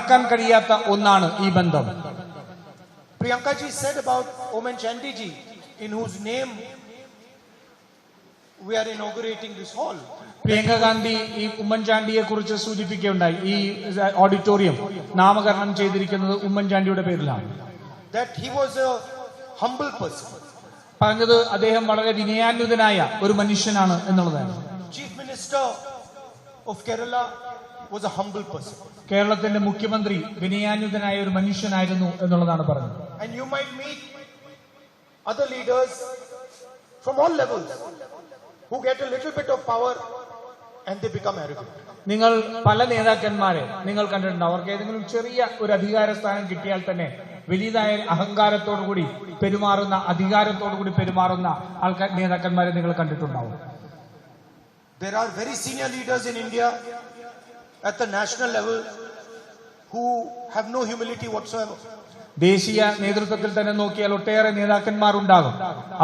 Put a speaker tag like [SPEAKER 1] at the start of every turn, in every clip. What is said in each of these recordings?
[SPEAKER 1] മറക്കാൻ കഴിയാത്ത ഒന്നാണ് ഈ ബന്ധം.
[SPEAKER 2] Priyanka ji said about Oommen Chandy ji, in whose name we are inaugurating this hall.
[SPEAKER 1] Priyanka Gandhi ഈ ഉമ്മൻചാണ്ടിയെ കുറിച്ച് സൂചിപ്പിക്കുകയുണ്ടായി. ഈ ഓഡിറ്റോറിയം നാമകരണം ചെയ്തിരിക്കുന്നത് ഉമ്മൻചാണ്ടിയുടെ പേരിലാണ്.
[SPEAKER 2] That he was a humble person.
[SPEAKER 1] പറഞ്ഞത് അദ്ദേഹം വളരെ വിനയാന്വിതനായ ഒരു മനുഷ്യനാണ് എന്നുള്ളതാണ്.
[SPEAKER 2] Chief Minister of Kerala was a humble person.
[SPEAKER 1] കേരളത്തിന്റെ മുഖ്യമന്ത്രി വിനയാന്വിതനായ ഒരു മനുഷ്യനായിരുന്നു എന്നുള്ളതാണ് പറഞ്ഞത്.
[SPEAKER 2] And you might meet other leaders from all levels who get a little bit of power and they become arrogant.
[SPEAKER 1] നിങ്ങൾ പല നേതാക്കന്മാരെ നിങ്ങൾ കണ്ടിട്ടുണ്ട്. അവർക്ക് ഏതെങ്കിലും ചെറിയ ഒരു അധികാര സ്ഥാനം കിട്ടിയാൽ തന്നെ വലിയതായ അഹങ്കാരത്തോടുകൂടി പെരുമാറുന്ന, അധികാരത്തോടുകൂടി പെരുമാറുന്ന ആൾക്കാർ നേതാക്കന്മാരെ നിങ്ങൾ കണ്ടിട്ടുണ്ടാവും.
[SPEAKER 2] There are very senior leaders in India at the national level who have no humility whatsoever.
[SPEAKER 1] ദേശീയ നേതൃത്വത്തിൽ തന്നെ നോക്കിയാൽ ഒട്ടേറെ നേതാക്കന്മാരുണ്ടാകും.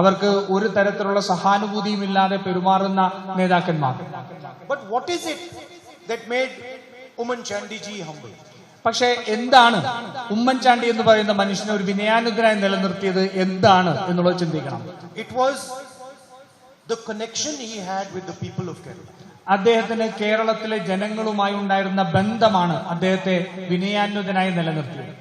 [SPEAKER 1] അവർക്ക് ഒരു തരത്തിലുള്ള സഹാനുഭൂതിയും ഇല്ലാതെ പെരുമാറുന്ന നേതാക്കന്മാർ.
[SPEAKER 2] But what is it that made Oommen Chandy ji humble?
[SPEAKER 1] പക്ഷെ എന്താണ് ഉമ്മൻചാണ്ടി എന്ന് പറയുന്ന മനുഷ്യനെ ഒരു വിനയാനുദ്ധനായി നിലനിർത്തിയത് എന്താണ് എന്നുള്ളത് ചിന്തിക്കണം.
[SPEAKER 2] It was the connection he had with the people of Kerala.
[SPEAKER 1] അദ്ദേഹത്തിന് കേരളത്തിലെ ജനങ്ങളുമായി ഉണ്ടായിരുന്ന ബന്ധമാണ് അദ്ദേഹത്തെ വിനയാന്വിതനായി നിലനിർത്തിയത്.